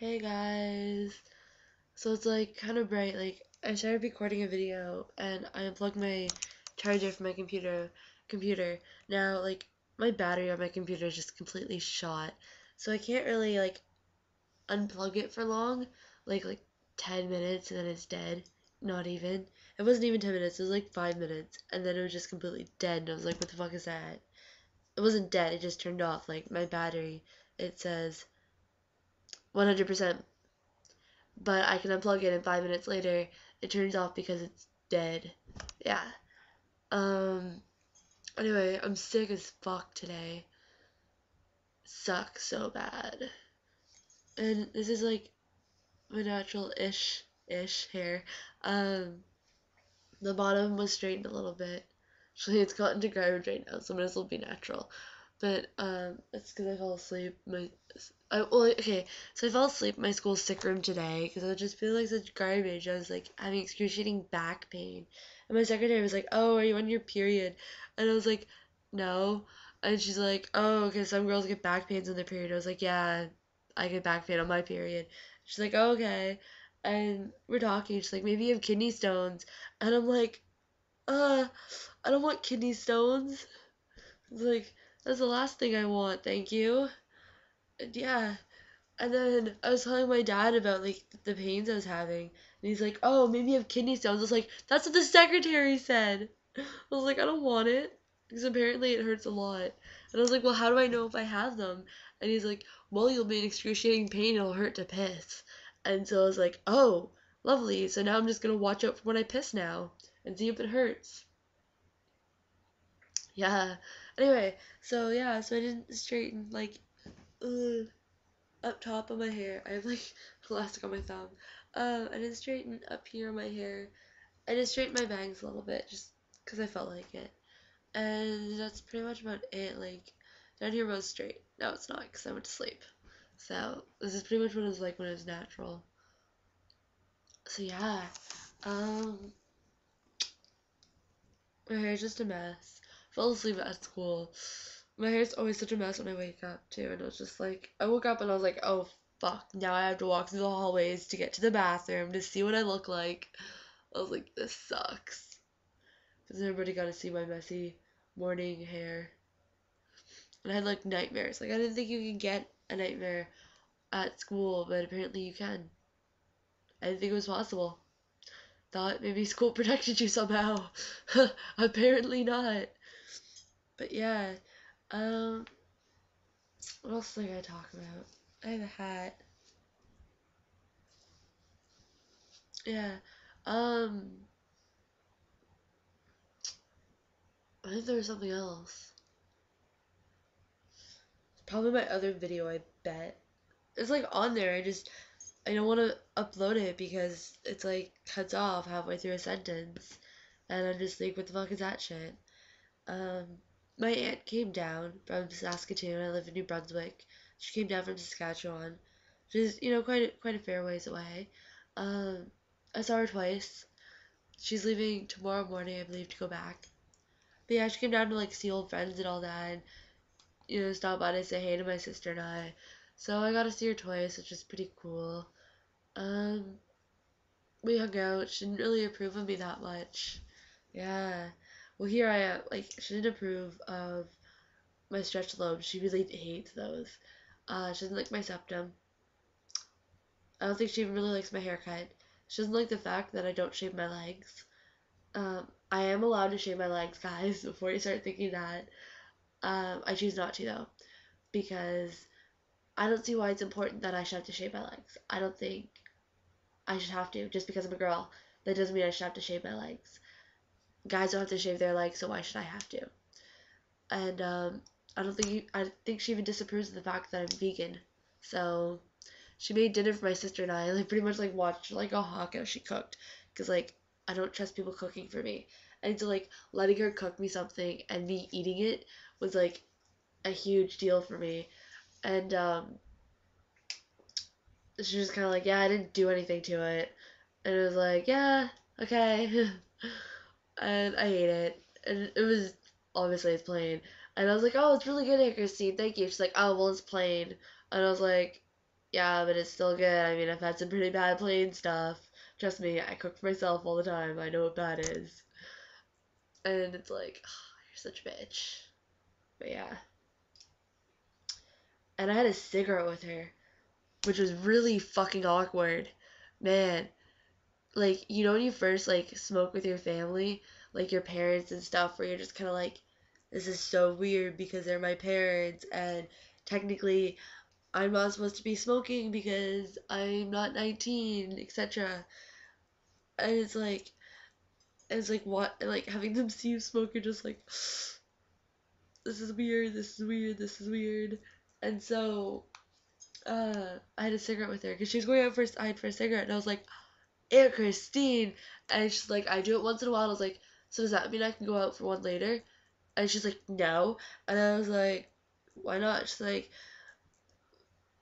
Hey guys. So it's like kind of bright. Like I started recording a video and I unplugged my charger from my computer. Now like my battery on my computer is just completely shot. So I can't really like unplug it for long. Like 10 minutes and then it's dead. Not even. It wasn't even 10 minutes. It was like 5 minutes and then it was just completely dead and I was like, what the fuck is that? It wasn't dead. It just turned off. Like my battery, it says 100%, but I can unplug it and 5 minutes later it turns off because it's dead. Yeah. Um anyway, I'm sick as fuck today. Sucks so bad. And this is like my natural ish hair. Um the bottom was straightened a little bit. Actually it's gotten to garbage right now, so might as well be natural. But it's because I fell asleep. Okay, so I fell asleep in my school sick room today because I was just feeling like such garbage. I was like having excruciating back pain, and my secretary was like, "Oh, are you on your period?" And I was like, "No," and she's like, "Oh, okay, some girls get back pains on their period." I was like, "Yeah, I get back pain on my period." She's like, oh, "Okay," and we're talking. She's like, "Maybe you have kidney stones," and I'm like, "Uh, I don't want kidney stones." It's like, that's the last thing I want, thank you. And yeah. And then I was telling my dad about like the pains I was having. And he's like, oh, maybe you have kidney stones. I was like, that's what the secretary said. I was like, I don't want it. Because apparently it hurts a lot. And I was like, well, how do I know if I have them? And he's like, well, you'll be in excruciating pain. It'll hurt to piss. And so I was like, oh, lovely. So now I'm just going to watch out for when I piss now and see if it hurts. Yeah. Anyway, so I didn't straighten like up top of my hair. I have like elastic on my thumb. I didn't straighten up here on my hair. I just straightened my bangs a little bit just because I felt like it. And that's pretty much about it. Like down here was straight. No, it's not because I went to sleep. So this is pretty much what it was like when it was natural. So yeah, um, my hair's just a mess. Fell asleep at school. My hair's always such a mess when I wake up too, and it was just like I woke up and I was like, oh fuck, now I have to walk through the hallways to get to the bathroom to see what I look like. I was like, this sucks. Because everybody got to see my messy morning hair. And I had like nightmares. Like I didn't think you could get a nightmare at school, but apparently you can. I didn't think it was possible. Thought maybe school protected you somehow. Apparently not. But yeah, um, what else am I gonna talk about? I have a hat. Yeah. Um, I think there was something else. Probably my other video, I bet. It's like on there. I don't want to upload it because it's like cuts off halfway through a sentence. And I'm just like, what the fuck is that shit? Um, my aunt came down from Saskatoon. I live in New Brunswick. She came down from Saskatchewan, which is, quite a fair ways away. Um, I saw her twice. She's leaving tomorrow morning, I believe, to go back. But yeah, she came down to like see old friends and all that, and stop by to say hey to my sister and I. So I got to see her twice, which is pretty cool. Um, we hung out. She didn't really approve of me that much. Yeah. Well, here I am. Like, she didn't approve of my stretched lobes. She really hates those. She doesn't like my septum. I don't think she even really likes my haircut. She doesn't like the fact that I don't shave my legs. I am allowed to shave my legs, guys, before you start thinking that. I choose not to, though, because I don't see why it's important that I should have to shave my legs. I don't think I should have to, just because I'm a girl. That doesn't mean I should have to shave my legs. Guys don't have to shave their legs, so why should I have to? And I think she even disapproves of the fact that I'm vegan. So she made dinner for my sister and I like pretty much like watched like a hawk as she cooked, because like I don't trust people cooking for me. And so like letting her cook me something and me eating it was like a huge deal for me. And she was kind of like, yeah, I didn't do anything to it. And it was like, yeah, okay. And I ate it. And it was, obviously it's plain. And I was like, oh, it's really good here, Christine, thank you. She's like, oh, well, it's plain. And I was like, Yeah, but it's still good. I mean, I've had some pretty bad plain stuff. Trust me, I cook for myself all the time. I know what bad is. And it's like, oh, you're such a bitch. But yeah. And I had a cigarette with her, which was really fucking awkward. Man, like, you know when you first, like, smoke with your family? Like, your parents and stuff, where you're just kind of like, this is so weird because they're my parents, and technically I'm not supposed to be smoking because I'm not 19, etc. And it's like what, like having them see you smoke, you're just like, this is weird, this is weird, this is weird. And so, I had a cigarette with her because she was going out for a cigarette, and I was like, "Ew, Christine," and she's like, "I do it once in a while." And I was like, "So does that mean I can go out for one later?" And she's like, "No," and I was like, "Why not?" She's like,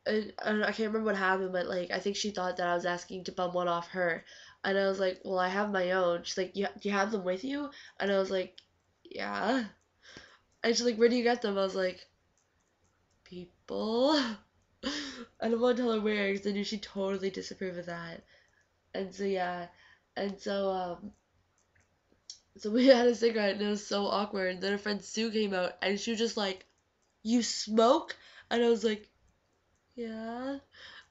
I can't remember what happened, but like I think she thought that I was asking to bum one off her, and I was like, "Well, I have my own." She's like, "Do you have them with you?" And I was like, "Yeah." And she's like, "Where do you get them?" I was like, "People." I don't want to tell her where because I knew she'd totally disapprove of that. And so yeah, and so we had a cigarette and it was so awkward. And then her friend Sue came out and she was just like, "You smoke?" And I was like, "Yeah."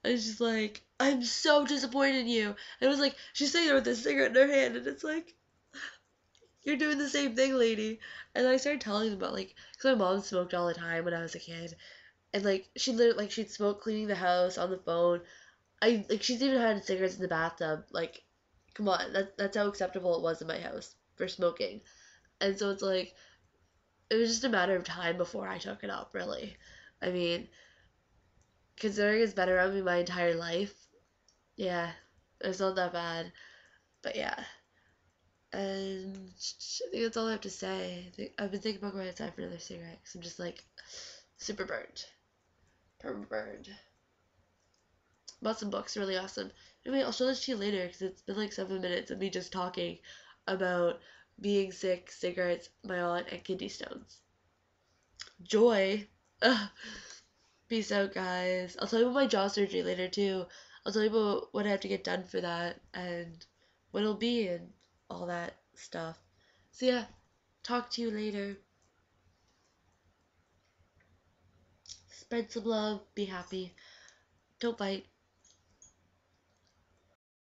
And she's like, "I'm so disappointed in you." And it was like she's sitting there with a cigarette in her hand and it's like, "You're doing the same thing, lady." And I started telling them about like, because my mom smoked all the time when I was a kid, and like she literally like she'd smoke cleaning the house on the phone. She's even had cigarettes in the bathtub. Like, come on, that's how acceptable it was in my house for smoking. And so it's like it was just a matter of time before I took it up, really. I mean, considering it's been around me my entire life, yeah, it's not that bad. But yeah, and I think that's all I have to say. I've been thinking about going outside for another cigarette because I'm just like super burned, perma burned. Bought some books, really awesome. Anyway, I'll show this to you later because it's been like 7 minutes of me just talking about being sick, cigarettes, my aunt, and kidney stones. Joy! Ugh. Peace out, guys. I'll tell you about my jaw surgery later, too. I'll tell you about what I have to get done for that and what it'll be and all that stuff. So, yeah, talk to you later. Spread some love. Be happy. Don't bite.